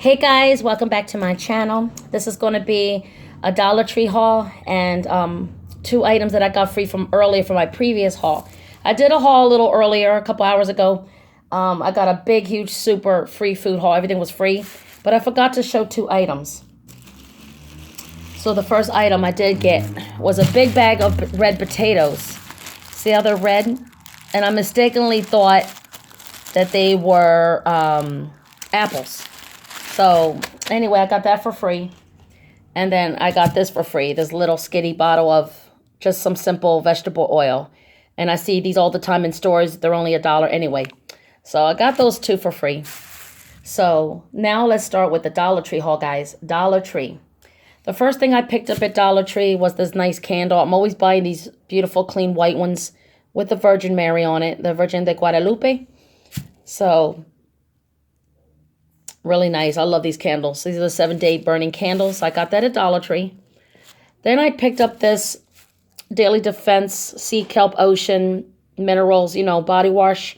Hey guys, welcome back to my channel. This is going to be a Dollar Tree haul and two items that I got free from earlier from my previous haul. I did a haul a little earlier, a couple hours ago. I got a big, huge, super free food haul. Everything was free, but I forgot to show two items. So the first item I did get was a big bag of red potatoes. See how they're red? And I mistakenly thought that they were apples. So anyway, I got that for free. And then I got this for free, this little skitty bottle of just some simple vegetable oil. And I see these all the time in stores. They're only $1 anyway. So I got those two for free. So now let's start with the Dollar Tree haul, guys. Dollar Tree. The first thing I picked up at Dollar Tree was this nice candle. I'm always buying these beautiful, clean white ones with the Virgin Mary on it, the Virgin de Guadalupe. So really nice. I love these candles. These are the 7-day burning candles. I got that at Dollar Tree. Then I picked up this Daily Defense Sea Kelp Ocean Minerals, body wash.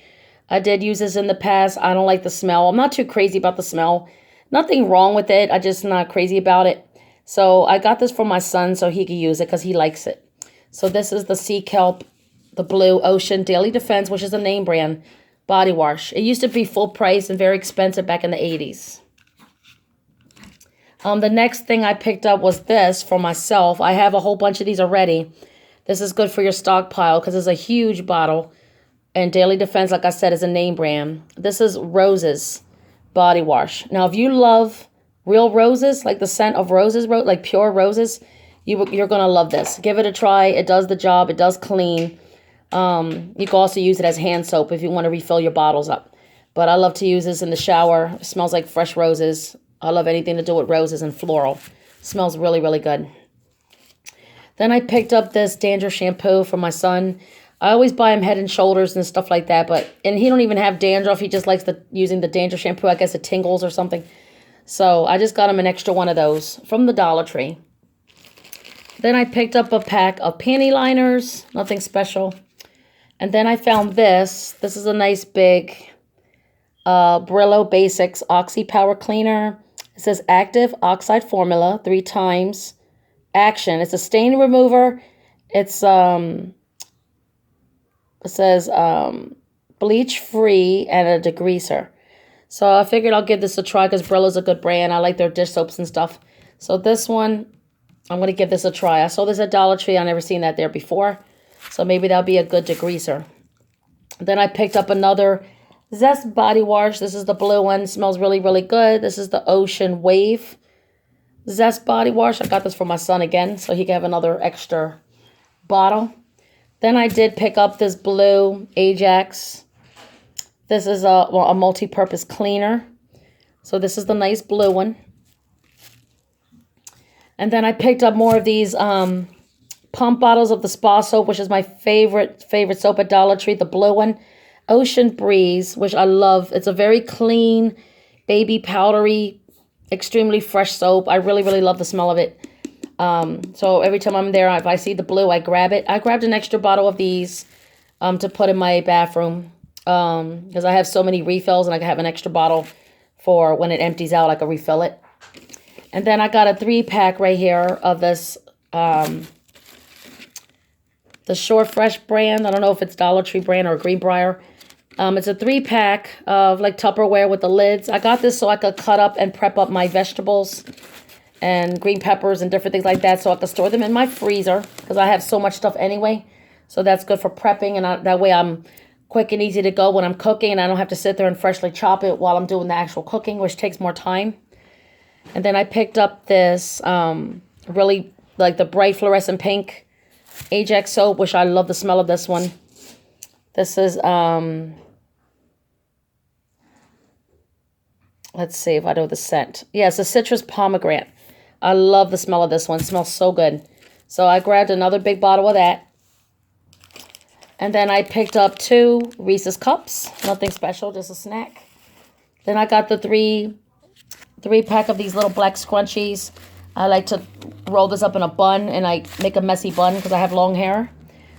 I did use this in the past. I don't like the smell. I'm not too crazy about the smell. Nothing wrong with it. I'm just not crazy about it. So I got this for my son so he could use it because he likes it. So this is the Sea Kelp, the Blue Ocean Daily Defense, which is a name brand body wash. It used to be full price and very expensive back in the 80s. The next thing I picked up was this for myself. I have a whole bunch of these already. This is good for your stockpile because it's a huge bottle. And Daily Defense, like I said, is a name brand. This is Roses body wash. Now, if you love real roses, like the scent of roses, like pure roses, you're going to love this. Give it a try. It does the job. It does clean. You can also use it as hand soap if you want to refill your bottles up. But I love to use this in the shower. It smells like fresh roses. I love anything to do with roses and floral. It smells really, really good. Then I picked up this dandruff shampoo for my son. I always buy him Head and Shoulders and stuff like that. And he don't even have dandruff. He just likes using the dandruff shampoo. I guess it tingles or something. So I just got him an extra one of those from the Dollar Tree. Then I picked up a pack of panty liners. Nothing special. And then I found this. This is a nice big Brillo Basics Oxy Power Cleaner. It says active oxide formula 3 times action. It's a stain remover. It says bleach free and a degreaser. So I figured I'll give this a try because Brillo's a good brand. I like their dish soaps and stuff. So this one, I'm going to give this a try. I saw this at Dollar Tree. I've never seen that there before. So maybe that'll be a good degreaser. Then I picked up another Zest body wash. This is the blue one. It smells really, really good. This is the Ocean Wave Zest body wash. I got this for my son again, so he can have another extra bottle. Then I did pick up this blue Ajax. This is a multi-purpose cleaner. So this is the nice blue one. And then I picked up more of these pump bottles of the spa soap, which is my favorite soap at Dollar Tree, the blue one. Ocean Breeze, which I love. It's a very clean, baby powdery, extremely fresh soap. I really, really love the smell of it. So every time I'm there, if I see the blue, I grab it. I grabbed an extra bottle of these to put in my bathroom because I have so many refills and I can have an extra bottle for when it empties out, I can refill it. And then I got a 3-pack right here of this the Shore Fresh brand. I don't know if it's Dollar Tree brand or Greenbrier. It's a 3-pack of like Tupperware with the lids. I got this so I could cut up and prep up my vegetables and green peppers and different things like that so I could store them in my freezer because I have so much stuff anyway. So that's good for prepping and that way I'm quick and easy to go when I'm cooking and I don't have to sit there and freshly chop it while I'm doing the actual cooking, which takes more time. And then I picked up this really like the bright fluorescent pink Ajax soap, which I love the smell of this one. This is, let's see if I know the scent. Yeah, it's a citrus pomegranate. I love the smell of this one. It smells so good. So I grabbed another big bottle of that. And then I picked up 2 Reese's Cups. Nothing special, just a snack. Then I got the 3-pack of these little black scrunchies. I like to roll this up in a bun, and I make a messy bun because I have long hair.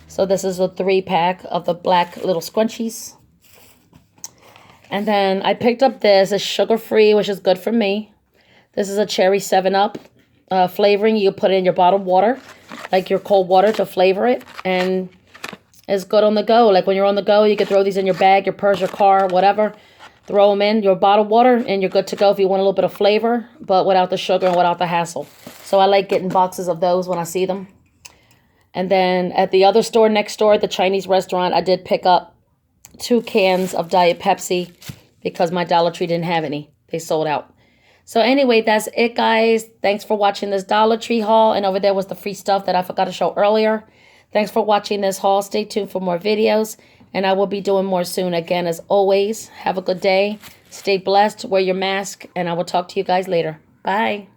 So this is a 3-pack of the black little scrunchies. And then I picked up this. It's sugar-free, which is good for me. This is a cherry 7-Up flavoring. You put it in your bottled water, like your cold water, to flavor it. And it's good on the go. Like when you're on the go, you can throw these in your bag, your purse, your car, whatever. Throw them in your bottled water and you're good to go if you want a little bit of flavor, but without the sugar and without the hassle. So I like getting boxes of those when I see them. And then at the other store next door, the Chinese restaurant, I did pick up 2 cans of Diet Pepsi because my Dollar Tree didn't have any. They sold out. So anyway, that's it, guys. Thanks for watching this Dollar Tree haul. And over there was the free stuff that I forgot to show earlier. Thanks for watching this haul. Stay tuned for more videos. And I will be doing more soon. Again, as always, have a good day. Stay blessed. Wear your mask. And I will talk to you guys later. Bye.